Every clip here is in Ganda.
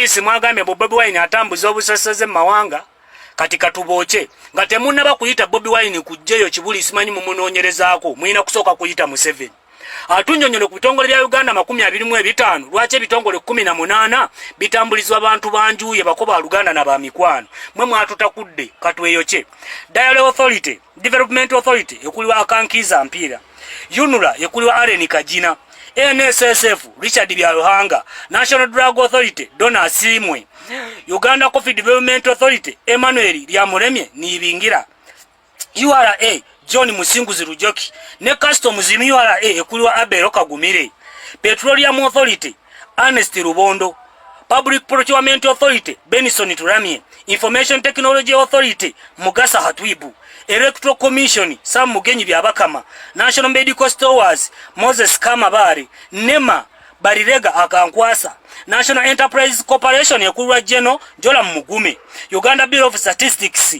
poliisi mwagambye Bobi Wine atambuza obusosoze mu mawanga kati katuboche nga temunnaba kuyita Bobi Wine kujjeyo kibuli simanyi mumunoonyerezaako mulina kusooka kuyita Museveni. Atunyonyole ku bitongole bya Uganda 25 lwaki ebitongole 18 bitambulizwa abantu banjuye bakoba Luganda na bamikwano mwe mwatutakudde katweyoche. Dialogue Authority, Development Authority ekuliwa Akankiza Mpira, UNRA ekuliwa Allen Kajina, NSSF Richard Byaruhanga, National Drug Authority Donna Asimwe, Uganda Coffee Development Authority Emmanuel Lyamuremye Nibingira, URA John Musinguzi Rujoki, ne Customs URA ekuliwa Abel Kagumire, Petroleum Authority Ernest Rubondo, Public Procurement Authority Benison Turamye, Information Technology Authority Mugasa Hatwibu, Electoral Commission Sam Mugenyi Byabakama, National Medical Stores Moses Kamabari, NEMA Barirega Akankwasa, National Enterprise Corporation ekuliwa General Jola Mugume, Uganda Bureau of Statistics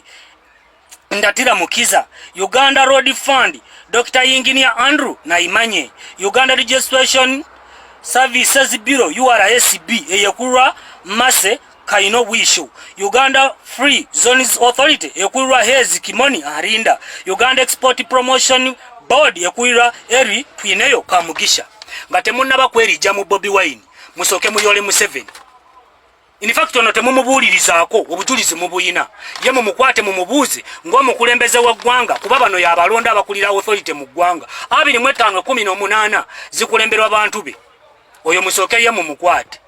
Ndatira Mukiza, Uganda Road Fund Dr. Engineer Andrew Naimanye, Uganda Registration Services Bureau URSB eyekulwa Mase Kaino Wisho, Uganda Free Zones Authority ekulwa Hezi Kimoni Arinda, Uganda Export Promotion Board ekulwa Eri Twineyo Kamugisha. Nga temunnaba kwerija mu Bobi Wine musoke muyole Museveni. In fact ono temumubulirizaako obujulizi mubuyina ye mumukwate mumubuuze ng'omukulembeze wa ggwanga kuba bano y'abalonda abakulira authority mu ggwanga 2518 zikulemberwa abantu be oyo musooke ye mumukwate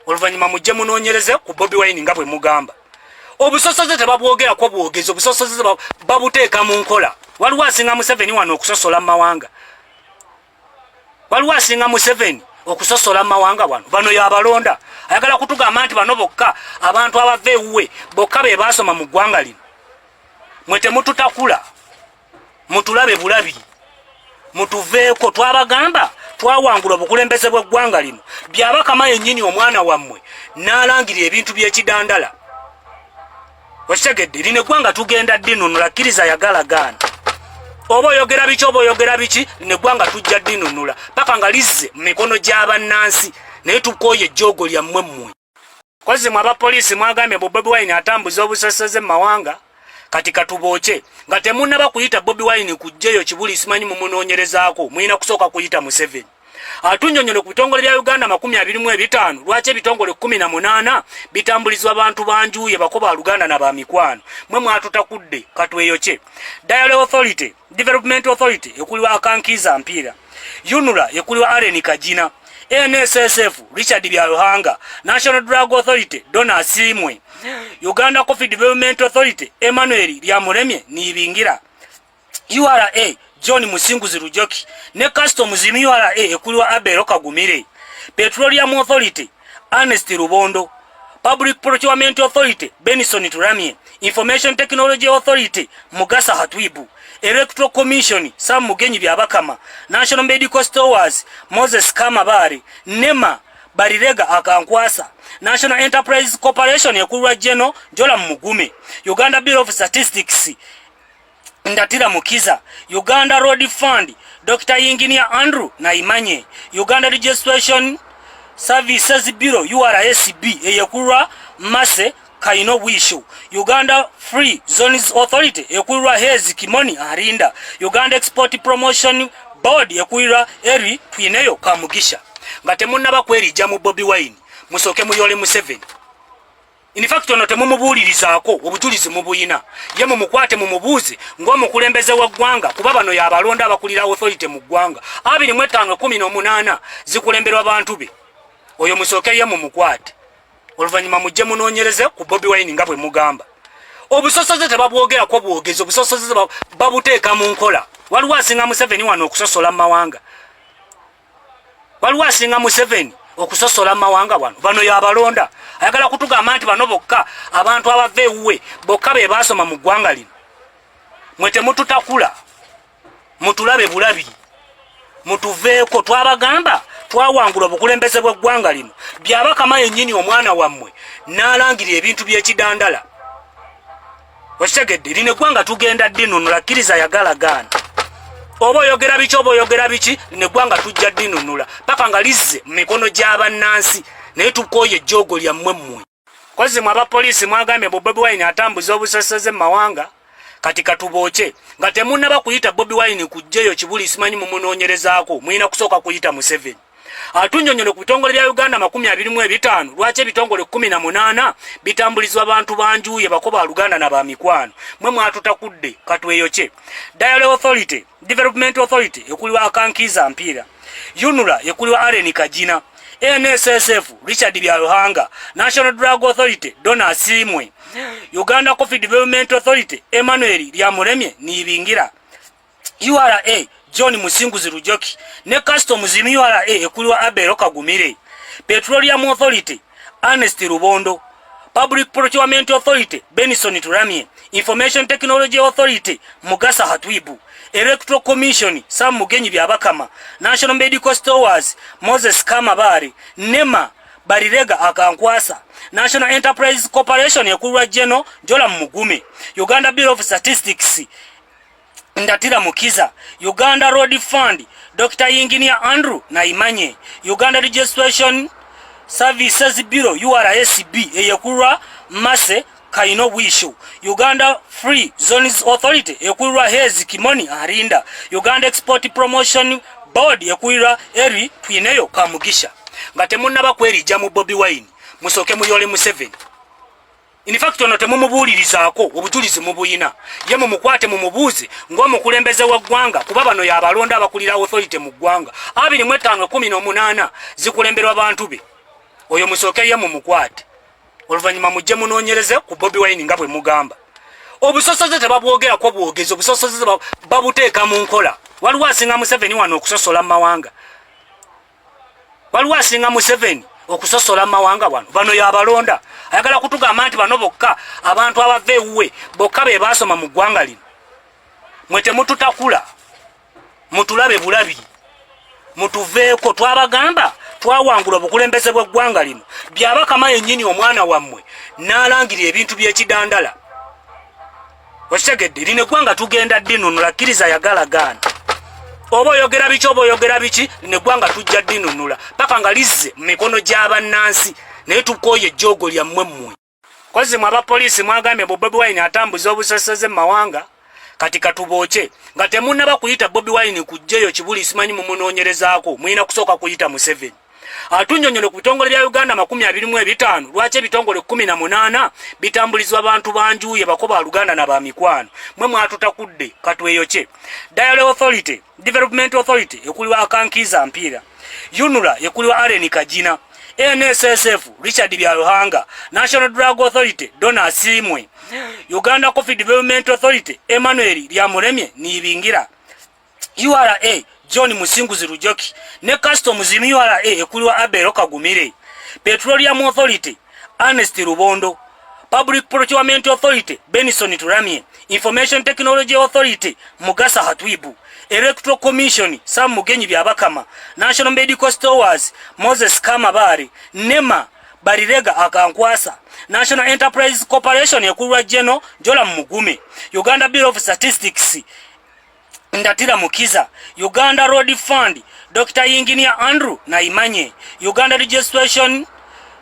oluvannyuma mujje munoonyereze ku Bobi Wine nga bwe mugamba. Obusosoze tebabwogerako bwogezi, obusosoze babuteeka mu nkola. Waliwo asinga Museveni wano okusosola mu mawanga, waliwo asinga Museveni okusosola mu mawanga wano bano y'abalonda ayagala kutugamba nti bano bokka abantu abava ewuwe bokka be baasoma mu ggwanga lino. Mwe temututakula mutulabe bulabi mutuveeko twabagamba twawangula obukulembeze bw'eggwanga lino byabakama yennyini omwana wammwe n'alangira ebintu by'ekidandala. Wakitegedde lino eggwanga tugenda ddinunula kkiriza yagalagaana oba oyogera biki oba oyogera biki lino eggwanga tujja ddinunula paka nga lizze mu mikono gy'abannansi naye tukooye ejjoogo lyammwe mmwe. Kozi mwe abapoliisi mwagambye Bobi Wine atambuza obusosoze mu mawanga kati katuboche nga temunnaba kuyita Bobi Wine kujjeyo kibuli simanyi mumunoonyerezaako mulina kusooka kuyita Museveni. Atunyonyole ku bitongole bya Uganda 25 lwaki ebitongole 18 bitambulizwa abantu banjuye bakoba Luganda na bamikwano mwe mwatutakudde katweyoche. Dialogue Authority, Development Authority ekuliwa Akankiza Mpira, UNRA ekuliwa Allen Kajina, NSSF Richard Byaruhanga, National Drug Authority Donna Asimwe, Uganda Coffee Development Authority Emmanuel Lyamuremye Nibingira, URA John Musinguzi Rujoki, ne Customs URA ekuliwa Abel Kagumire, Petroleum Authority Ernest Rubondo, Public Procurement Authority Benison Turamye, Information Technology Authority Mugasa Hatwibu, Electoral Commission Sam Mugenyi Byabakama, National Medical Stores Moses Kamabari, NEMA Barirega Akankwasa, National Enterprise Corporation ekuliwa General Jola Mugume, Uganda Bureau of Statistics Ndatira Mukiza, Uganda Road Fund Dr. Engineer Andrew Naimanye, Uganda Registration Services Bureau URSB eyekulwa Mase Kaino Wisho, Uganda Free Zones Authority ekulwa Hezi Kimoni Arinda, Uganda Export Promotion Board ekulwa Eri Twineyo Kamugisha. Nga temunnaba kwerija mu Bobi Wine musoke muyole Museveni. In fact ono temumubulirizaako obujulizi mubuyina ye mumukwate mumubuuze ng'omukulembeze wa ggwanga kuba bano y'abalonda abakulira authority mu ggwanga 2518 zikulemberwa abantu be oyo musooke ye mumukwate oluvannyuma mujje munoonyereze ku Bobi Wine nga bwe mugamba. Obusosoze tebabwogerako bwogezi, obusosoze babuteeka mu nkola. Waliwo asinga Museveni wano okusosola mu mawanga, waliwo asinga Museveni okusosola mu mawanga wano bano y'abalonda ayagala kutugamba nti bano bokka abantu abava ewuwe bokka be baasoma mu ggwanga lino. Mwe temututakula mutulabe bulabi mutuveeko twabagamba twawangula obukulembeze bw'eggwanga lino byabakama yennyini omwana wammwe n'alangira ebintu by'ekidandala. Wakitegedde lino eggwanga tugenda ddinunula kkiriza yagalagaana oba oyogera biki lino eggwanga tujja ddinunula paka nga lizze mu mikono gy'abannansi naye tukoye ejjoogo lyammwe mmwe. Kozi mwe abapoliisi mwagambye Bobi Wine atambuza obusosoze mu mawanga kati katubookye nga temunnaba kuyita Bobi Wine kujjayo kibuli simanyi mumunoonyerezaako mulina kusooka kuyita Museveni. Atunnyonnyole ku bitongole bya Uganda 25 lwaki ebitongole 18 bitambulizwa abantu banjuye bakoba Luganda na bamikwano mwe mwatutakudde katweyokye. Dialogue Authority, Development Authority ekuliwa Akankiza Mpira, UNRA ekuliwa Allen Kajina, NSSF Richard Byaruhanga, National Drug Authority Donna Asimwe, Uganda Coffee Development Authority Emmanuel Lyamuremye Nibingira, URA John Musinguzi Rujoki, ne Customs URA ekuliwa Abel Kagumire, Petroleum Authority Ernest Rubondo, Public Procurement Authority Benson Turamye, Information Technology Authority Mugasa Hatwibu, Electoral Commission Sam Mugenyi Byabakama, National Medical Stores Moses Kamabari, NEMA Barirega Akankwasa, National Enterprise Corporation ekuliwa General Jola Mugume, Uganda Bureau of Statistics Ndatira Mukiza, Uganda Road Fund Dr. Engineer Andrew Naimanye, Uganda Registration Services Bureau URSB eyekulwa Mase Kaino Wishu, Uganda Free Zones Authority ekulwa Hezi Kimoni Arinda, Uganda Export Promotion Board ekulwa Eri Twineyo Kamugisha. Nga temunnaba kwerija mu Bobi Wine musoke muyole Museveni. In fact ono temumubuulirizaako obujulizi mubuyina ye mumukwate mumubuuze ng'omukulembeze w'eggwanga kuba bano y'abalonda abakulira authority mu ggwanga 2518 zikulemberwa abantu be oyo musooke ye mumukwate oluvannyuma mujje munoonyereze ku Bobi Wine nga bwe mugamba. Obusosoze tebabwogerako bwogezi, obusosoze babuteeka mu nkola. Waliwo asinga Museveni wano okusosola mu mawanga, waliwo asinga Museveni okusosola mawanga wano bano y'abalonda ayagala kutugamba nti bano bokka abantu abava ewuwe bokka be basoma mu ggwanga lino. Mwe temututakula mutulabe bulabi mutuveeko twabagamba twawangula obukulembeze bw'eggwanga lino byabakama yennyini omwana wammwe n'alangirira ebintu by'ekidandala. Okitegedde lino eggwanga tugenda ddinunula kkiriza yagala gaana oba oyogera biki oba oyogera biki lino eggwanga tujja ddinunula paka nga lizze mu mikono gy'abannansi naye tukoye ejjoogo lyammwe mmwe. Kozi mwe abapoliisi mwagambye Bobi Wine atambuza obusosoze mu mawanga kati katubookye nga temunnaba kuyita Bobi Wine kujjayo kibuli simanyi mumunoonyerezaako mulina kusooka kuyita Museveni. Atunnyonnyole ku bitongole bya Uganda 25 lwaki ebitongole 18 bitambulizwa abantu banjuye bakoba Luganda na bamikwano mwe mwatutakudde katweyokye. Dialogue Authority, Development Authority ekuliwa Akankiza Mpira, UNRA ekuliwa Allen Kajina, NSSF Richard Byaruhanga, National Drug Authority Donna Asimwe, Uganda Coffee Development Authority Emmanuel Lyamuremye Nibingira, URA John Musinguzi Rujoki, ne Customs URA ekuliwa Abel Kagumire, Petroleum Authority Ernest Rubondo, Public Procurement Authority Benson Turamye, Information Technology Authority Mugasa Hatwibu, Electoral Commission Sam Mugenyi Byabakama, National Medical Stores Moses Kamabari, NEMA Barirega Akankwasa, National Enterprise Corporation ekuliwa General Jola Mugume, Uganda Bureau of Statistics Ndatira Mukiza, Uganda Road Fund Dr. Engineer Andrew Naimanye, Uganda Registration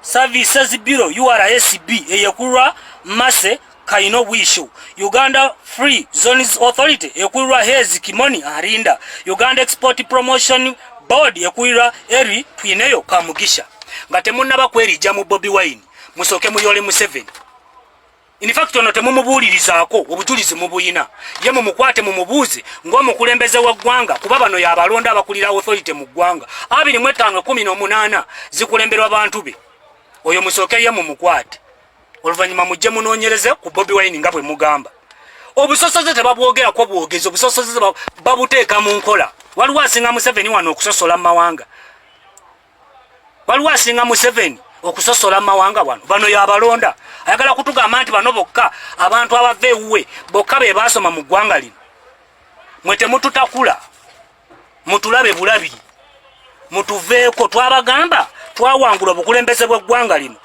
Services Bureau URSB eyekulwa Mase Kaino Wishu, Uganda Free Zones Authority ekulwa Hezi Kimoni Arinda, Uganda Export Promotion Board ekulwa Eri Twineyo Kamugisha. Nga temunnaba kwerija mu Bobi Wine musoke muyole Museveni. In fact ono temumubuulirizaako obujulizi mubuyina ye mumukwate mumubuuze ng'omukulembeze w'eggwanga kuba bano y'abalonda abakulira authority mu ggwanga 2518 zikulemberwa abantu be oyo musooke ye mumukwate oluvannyuma mujje munoonyereze ku Bobi Wine nga bwe mugamba. Obusosoze tebabwogerako bwogezi, obusosoze babuteeka mu nkola. Waliwo asinga Museveni wano okusosola mu mawanga, waliwo asinga Museveni okusosola mu mawanga wano bano y'abalonda ayagala kutugamba nti bano bokka abantu abava ewuwe bokka be basoma mu ggwanga lino. Mwe temututakula mutulabe bulabi mutuveeko twabagamba twawangula obukulembeze bw'eggwanga lino.